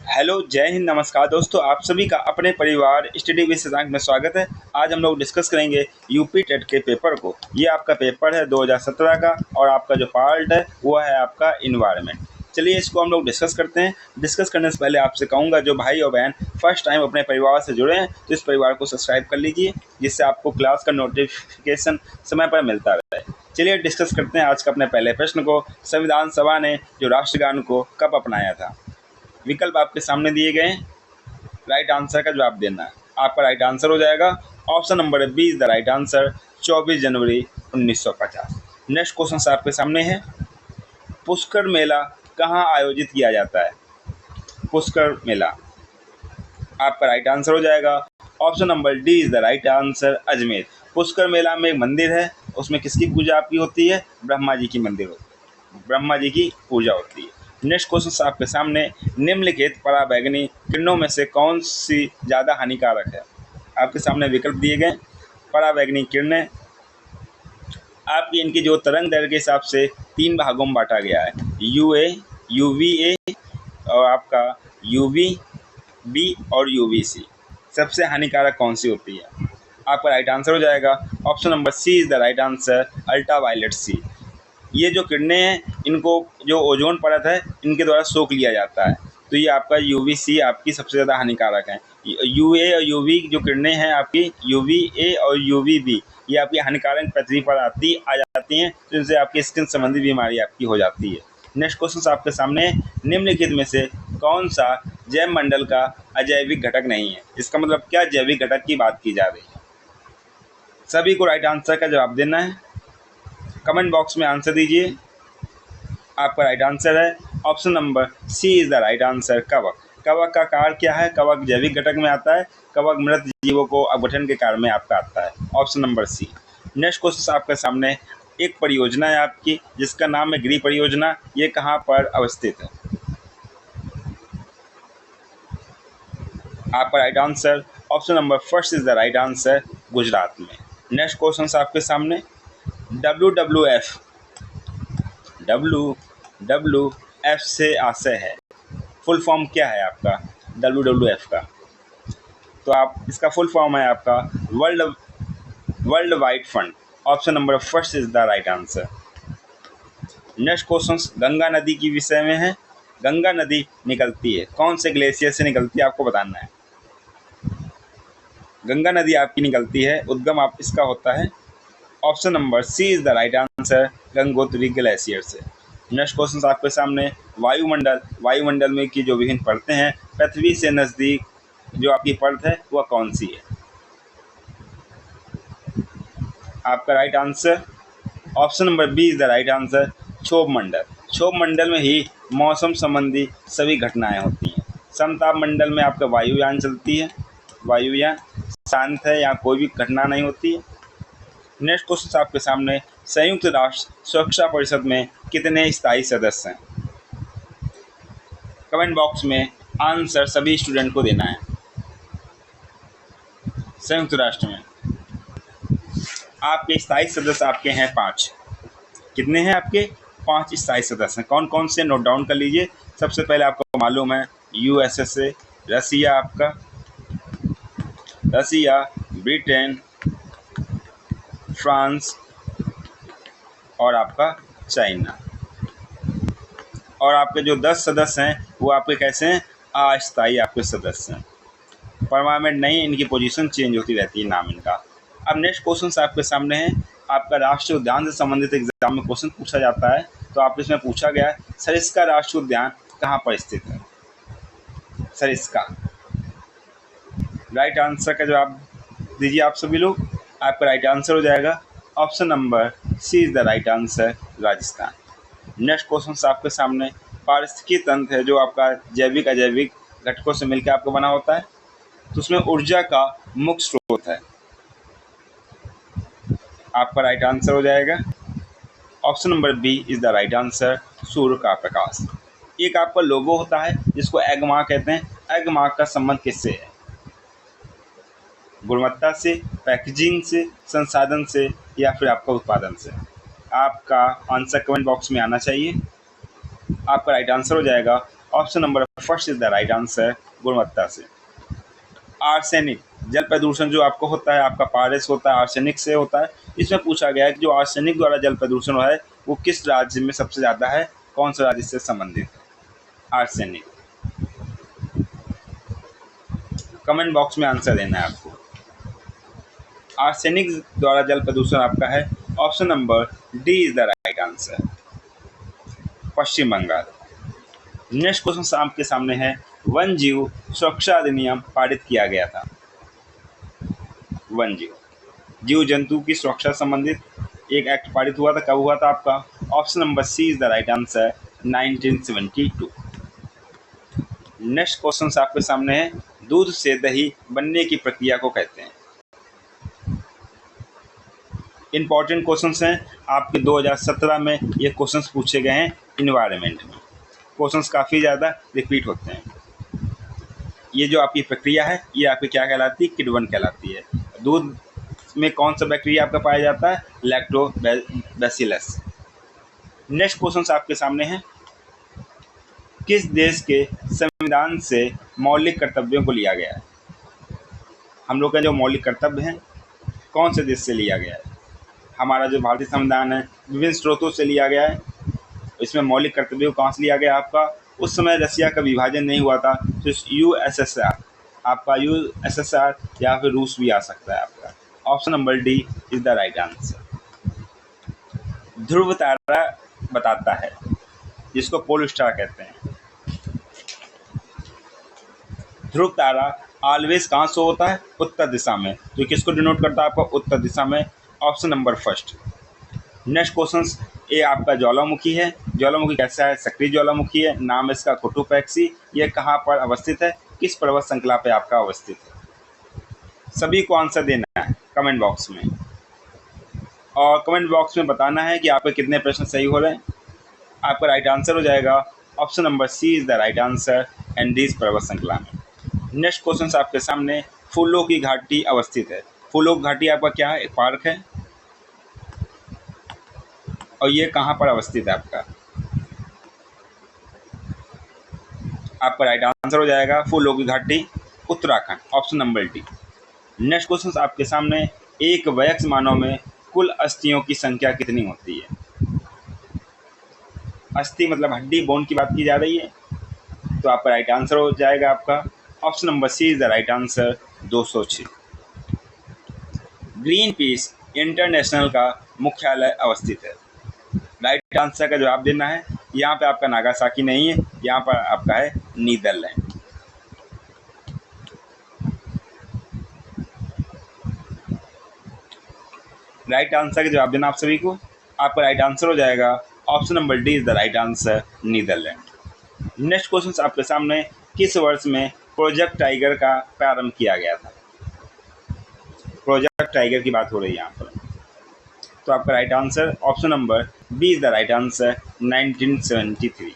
Hello, जय हिंद, नमस्कार दोस्तों। आप सभी का अपने परिवार स्टडी विद शशांक में स्वागत है। आज हम लोग डिस्कस करेंगे यूपी टेट के पेपर को। ये आपका पेपर है 2017 का और आपका जो पार्ट है वो है आपका इन्वायरमेंट। चलिए इसको हम लोग डिस्कस करते हैं। डिस्कस करने से पहले आपसे कहूँगा, जो भाई और बहन फर्स्ट टाइम अपने परिवार से जुड़े हैं तो इस परिवार को सब्सक्राइब कर लीजिए, जिससे आपको क्लास का नोटिफिकेशन समय पर मिलता रहे। चलिए डिस्कस करते हैं आज का अपने पहले प्रश्न को। संविधान सभा ने जो राष्ट्रगान को कब अपनाया था? विकल्प आपके सामने दिए गए हैं, राइट आंसर का जवाब देना है। आपका राइट आंसर हो जाएगा option number B is the right answer, 24 जनवरी 1950। नेक्स्ट क्वेश्चन आपके सामने है, पुष्कर मेला कहाँ आयोजित किया जाता है? पुष्कर मेला, आपका राइट आंसर हो जाएगा option number D is the right answer, Ajmer. Pushkar मेला में एक मंदिर है, उसमें किसकी पूजा आपकी होती है? ब्रह्मा जी की मंदिर होती है, ब्रह्मा जी की पूजा होती है। नेक्स्ट क्वेश्चन आपके सामने, निम्नलिखित पराबैंगनी किरणों में से कौन सी ज़्यादा हानिकारक है? आपके सामने विकल्प दिए गए। पराबैंगनी किरणें आपकी, इनकी जो तरंग दैर्घ्य के हिसाब से 3 भागों में बांटा गया है, यूए, यूवीए और आपका यूवी बी और यूवीसी। सबसे हानिकारक कौन सी होती है? आपका राइट आंसर हो जाएगा option number C is the right answer, ultraviolet C. ये जो किरणें हैं, इनको जो ओजोन परत है इनके द्वारा सोख लिया जाता है, तो ये आपका यूवीसी आपकी सबसे ज़्यादा हानिकारक है। यूए और यूवी जो किरणें हैं आपकी, यूवीए और यूवीबी, ये आपकी हानिकारक पृथ्वी पर आ जाती हैं, तो इनसे आपकी स्किन संबंधी बीमारी आपकी हो जाती है। नेक्स्ट क्वेश्चन आपके सामने, निम्नलिखित में से कौन सा जैव मंडल का अजैविक घटक नहीं है? इसका मतलब क्या जैविक घटक की बात की जा रही है? सभी को राइट आंसर का जवाब देना है, कमेंट बॉक्स में आंसर दीजिए। आपका राइट आंसर है option number C is the right answer, कवक। कवक का कार्य क्या है? कवक जैविक घटक में आता है, कवक मृत जीवों को अपघटन के कार्य में आपका आता है, option number C. Next question आपके सामने, एक परियोजना है आपकी जिसका नाम है गृह परियोजना, ये कहाँ पर अवस्थित है? आपका right answer option number first is the right answer, Gujarat में। नेक्स्ट क्वेश्चन आपके सामने, WWF, WWF से आशय है, फुल फॉर्म क्या है आपका WWF का? तो आप इसका फुल फॉर्म है आपका world world wide fund, option number first is the right answer. Next question Ganga नदी की विषय में है। गंगा नदी निकलती है कौन से ग्लेशियर से निकलती है, आपको बताना है। गंगा नदी आपकी निकलती है, उद्गम आप इसका होता है, option number C is the right answer, Gangotri glacier से। नेक्स्ट क्वेश्चन आपके सामने, वायुमंडल में की जो विभिन्न परतें हैं, पृथ्वी से नज़दीक जो आपकी परत है वह कौन सी है? आपका right answer option number B is the right answer, क्षोभ मंडल। क्षोभ मंडल में ही मौसम संबंधी सभी घटनाएं होती हैं। समताप मंडल में आपका वायुयान चलती है, वायुयान शांत है, यहाँ कोई भी घटना नहीं होती है। नेक्स्ट क्वेश्चन आपके सामने, संयुक्त राष्ट्र सुरक्षा परिषद में कितने स्थायी सदस्य हैं? कमेंट बॉक्स में आंसर सभी स्टूडेंट को देना है। संयुक्त राष्ट्र में आपके स्थायी सदस्य आपके हैं 5। कितने हैं आपके? 5 स्थायी सदस्य हैं। कौन कौन से, नोट डाउन कर लीजिए। सबसे पहले आपको मालूम है यूएसए, रसिया, आपका रसिया, ब्रिटेन, फ्रांस और आपका चाइना। और आपके जो 10 सदस्य हैं वो आपके कैसे हैं? अस्थायी आपके सदस्य हैं, परमानेंट नहीं, इनकी पोजीशन चेंज होती रहती है, नाम इनका। अब नेक्स्ट क्वेश्चन आपके सामने है, आपका राष्ट्रीय उद्यान से संबंधित एग्जाम में क्वेश्चन पूछा जाता है, तो आप इसमें पूछा गया है सरिस्का राष्ट्रीय उद्यान कहाँ पर स्थित है? सरिस्का, राइट आंसर का जवाब दीजिए आप सभी लोग। आपका राइट आंसर हो जाएगा option number C is the right answer, Rajasthan. Next question आपके सामने, पारिस्थितिकी तंत्र है जो आपका जैविक अजैविक घटकों से मिलकर आपको बना होता है, तो उसमें ऊर्जा का मुख्य स्रोत है। आपका राइट आंसर हो जाएगा option number B is the right answer, सूर्य का प्रकाश। एक आपका लोगो होता है जिसको एग मार्क कहते हैं। एग मार्क का संबंध किससे है? गुणवत्ता से, पैकेजिंग से, संसाधन से या फिर आपका उत्पादन से? आपका आंसर कमेंट बॉक्स में आना चाहिए। आपका राइट आंसर हो जाएगा option number first is the right answer, गुणवत्ता से। आर्सेनिक, जल प्रदूषण जो आपको होता है, आपका पारस होता है, आर्सेनिक से होता है। इसमें पूछा गया है कि जो आर्सेनिक द्वारा जल प्रदूषण है वो किस राज्य में सबसे ज़्यादा है, कौन सा राज्य से संबंधित है। आर्सेनिक, कमेंट बॉक्स में आंसर देना है आपको। आर्सेनिक द्वारा जल प्रदूषण आपका है option number D is the right answer, Paschim Bengal. Next question आपके सामने है, वन जीव सुरक्षा अधिनियम पारित किया गया था। वन जीव, जीव जंतु की सुरक्षा संबंधित एक एक्ट पारित हुआ था, कब हुआ था आपका? Option number C is the right answer, 1972। Next question आपके सामने है, दूध से दही बनने की प्रक्रिया को कहते हैं। इंपॉर्टेंट क्वेश्चंस हैं आपके 2017 में, ये क्वेश्चंस पूछे गए हैं इन्वायरमेंट में। क्वेश्चंस काफ़ी ज़्यादा रिपीट होते हैं। ये जो आपकी प्रक्रिया है ये आपकी क्या कहलाती है? किण्वन कहलाती है। दूध में कौन सा बैक्टीरिया आपका पाया जाता है? लैक्टोबैसिलस। नेक्स्ट क्वेश्चंस आपके सामने हैं, किस देश के संविधान से मौलिक कर्तव्यों को लिया गया है? हम लोग का जो मौलिक कर्तव्य हैं कौन से देश से लिया गया है? हमारा जो भारतीय संविधान है विभिन्न स्रोतों से लिया गया है। इसमें मौलिक कर्तव्यों को कहाँ से लिया गया आपका? उस समय रसिया का विभाजन नहीं हुआ था तो यूएसएसआर, आपका यूएसएसआर या फिर रूस भी आ सकता है आपका। Option number D is the right answer. ध्रुव तारा बताता है, जिसको पोल स्टार कहते हैं। ध्रुव तारा ऑलवेज कहाँ से होता है? उत्तर दिशा में। तो किसको डिनोट करता है आपका? उत्तर दिशा में। Option number first. Next question, ये आपका ज्वालामुखी है। ज्वालामुखी कैसा है? सक्रिय ज्वालामुखी है। नाम इसका कोटोपैक्सी। ये कहाँ पर अवस्थित है? किस पर्वत श्रृंखला पे आपका अवस्थित है? सभी को आंसर देना है कमेंट बॉक्स में, और कमेंट बॉक्स में बताना है कि आपके कितने प्रश्न सही हो रहे हैं। आपका राइट आंसर हो जाएगा option number C is the right answer, Andes पर्वत श्रृंखला में। नेक्स्ट क्वेश्चन आपके सामने, फूलों की घाटी अवस्थित है। फूलों की घाटी आपका क्या है? एक पार्क है, और ये कहाँ पर अवस्थित है आपका? आपका राइट आंसर हो जाएगा फूलों की घाटी, Uttarakhand, option number D. Next question आपके सामने, एक वयस्क मानव में कुल अस्थियों की संख्या कितनी होती है? अस्थि मतलब हड्डी, बोन की बात की जा रही है। तो आपका राइट आंसर हो जाएगा आपका option number C is the right answer, 206। Greenpeace International का मुख्यालय अवस्थित है। राइट आंसर का जवाब देना है। यहाँ पे आपका नागासाकी नहीं है, यहाँ पर आपका है नीदरलैंड। राइट आंसर का जवाब देना आप सभी को। आपका राइट आंसर हो जाएगा option number D is the right answer, Netherland. Next question आपके सामने, किस वर्ष में प्रोजेक्ट टाइगर का प्रारंभ किया गया था? प्रोजेक्ट टाइगर की बात हो रही है यहाँ पर। तो आपका right answer option number B is the right answer, 1973।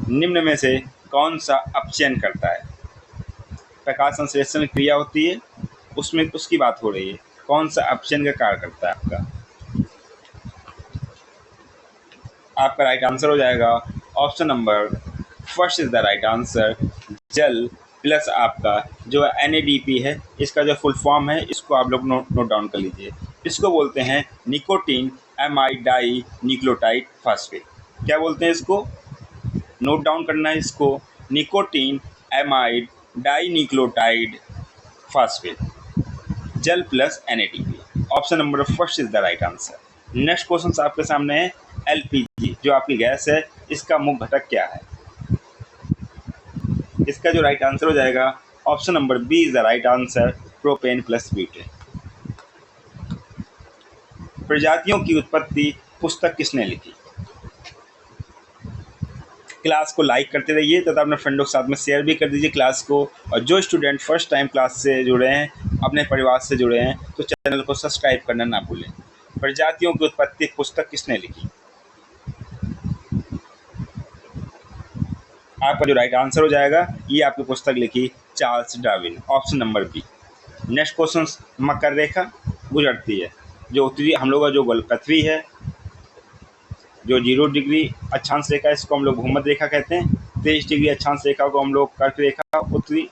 निम्न में से कौन सा अपचयन करता है? प्रकाश संश्लेषण क्रिया होती है, उसमें उसकी बात हो रही है। कौन सा अपचयन का कार्य करता है आपका? आपका राइट आंसर हो जाएगा option number first is the right answer, जल प्लस आपका जो NADP है, इसका जो फुल फॉर्म है इसको आप लोग नोट डाउन कर लीजिए। इसको बोलते हैं nicotinamide dinucleotide phosphate. क्या बोलते हैं इसको? नोट डाउन करना है इसको, nicotinamide dinucleotide phosphate, जल plus NADP। Option number first is the right answer. Next question आपके सामने है, LPG जो आपकी गैस है, इसका मुख्य घटक क्या है? इसका जो राइट आंसर हो जाएगा option number B is the right answer, propane plus butane. प्रजातियों की उत्पत्ति पुस्तक किसने लिखी? क्लास को लाइक करते रहिए तथा अपने फ्रेंडों के साथ में शेयर भी कर दीजिए क्लास को। और जो स्टूडेंट फर्स्ट टाइम क्लास से जुड़े हैं, अपने परिवार से जुड़े हैं, तो चैनल को सब्सक्राइब करना ना भूलें। प्रजातियों की उत्पत्ति पुस्तक किसने लिखी? आपका जो राइट आंसर हो जाएगा, ये आपकी पुस्तक लिखी Charles Darwin, option number B. Next question, मकर रेखा गुजरती है, जो उत्तरी हम लोग का जो पृथ्वी है, जो 0 डिग्री अक्षांश रेखा, इसको हम लोग भूमध्य रेखा कहते हैं। 23 डिग्री अक्षांश रेखा को हम लोग कर्क रेखा, उत्तरी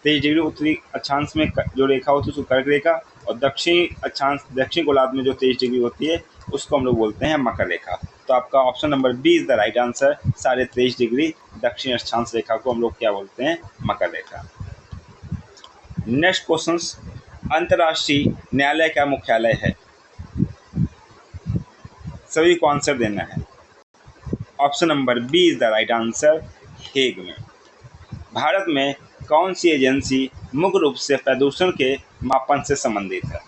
23 डिग्री उत्तरी अक्षांश में जो रेखा होती है उसको कर्क रेखा, और दक्षिण गोलार्ध में जो 23 डिग्री होती है उसको हम लोग बोलते हैं मकर रेखा। तो आपका option number B is the right answer. 23.5 degree दक्षिण अक्षांश रेखा को हम लोग क्या बोलते हैं? मकर रेखा। नेक्स्ट क्वेश्चन, अंतर्राष्ट्रीय न्यायालय का मुख्यालय है? सभी को आंसर देना है। Option number B is the right answer, Hague में। भारत में कौन सी एजेंसी मुख्य रूप से प्रदूषण के मापन से संबंधित है?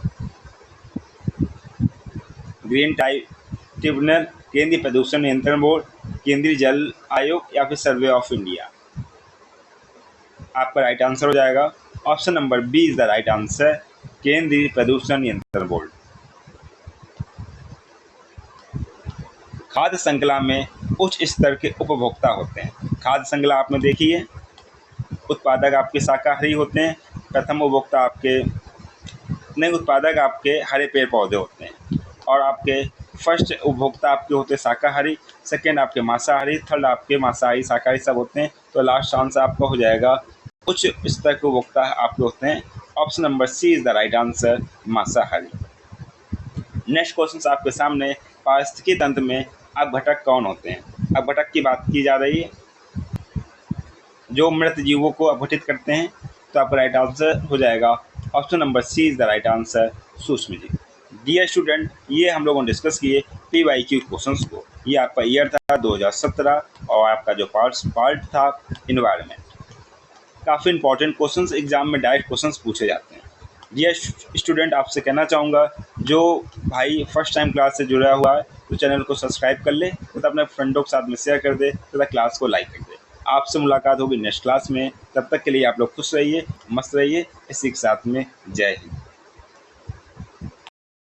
ग्रीन ट्रिब्यूनल, केंद्रीय प्रदूषण नियंत्रण बोर्ड, केंद्रीय जल आयोग या फिर सर्वे ऑफ इंडिया? आपका राइट आंसर हो जाएगा option number B is the right answer, केंद्रीय प्रदूषण नियंत्रण बोर्ड। खाद्य श्रृंखला में उच्च स्तर के उपभोक्ता होते हैं। खाद्य श्रृंखला आपने देखी है, उत्पादक आपके शाकाहारी होते हैं, प्रथम उत्पादक आपके हरे पेड़ पौधे होते हैं, और आपके फर्स्ट उपभोक्ता आपके होते हैं शाकाहारी, सेकेंड आपके मांसाहारी, थर्ड आपके मांसाहारी शाकाहारी सब होते हैं। तो लास्ट आंसर आपका हो जाएगा उच्च स्तर के उपभोक्ता आपके होते हैं। Option number C is the right answer, मांसाहारी। नेक्स्ट क्वेश्चन आपके सामने, पारिस्थितिकी तंत्र में अपघटक कौन होते हैं? अपघटक की बात की जा रही है, जो मृत जीवों को अपघटित करते हैं। तो आपका राइट आंसर हो जाएगा option number C is the right answer, सूक्ष्म जीव। डियर स्टूडेंट, ये हम लोगों ने डिस्कस किए PYQ क्वेश्चंस को। ये आपका ईयर था 2017 और आपका जो पार्ट था इन्वायरमेंट। काफ़ी इंपॉर्टेंट क्वेश्चंस एग्जाम में डायरेक्ट क्वेश्चंस पूछे जाते हैं। डियर स्टूडेंट, आपसे कहना चाहूँगा, जो भाई फर्स्ट टाइम क्लास से जुड़ा हुआ है तो चैनल को सब्सक्राइब कर ले तथा अपने फ्रेंडों के साथ में शेयर कर दे तथा क्लास को लाइक कर दे। आपसे मुलाकात होगी नेक्स्ट क्लास में, तब तक के लिए आप लोग खुश रहिए, मस्त रहिए। इसी के साथ में जय हिंद।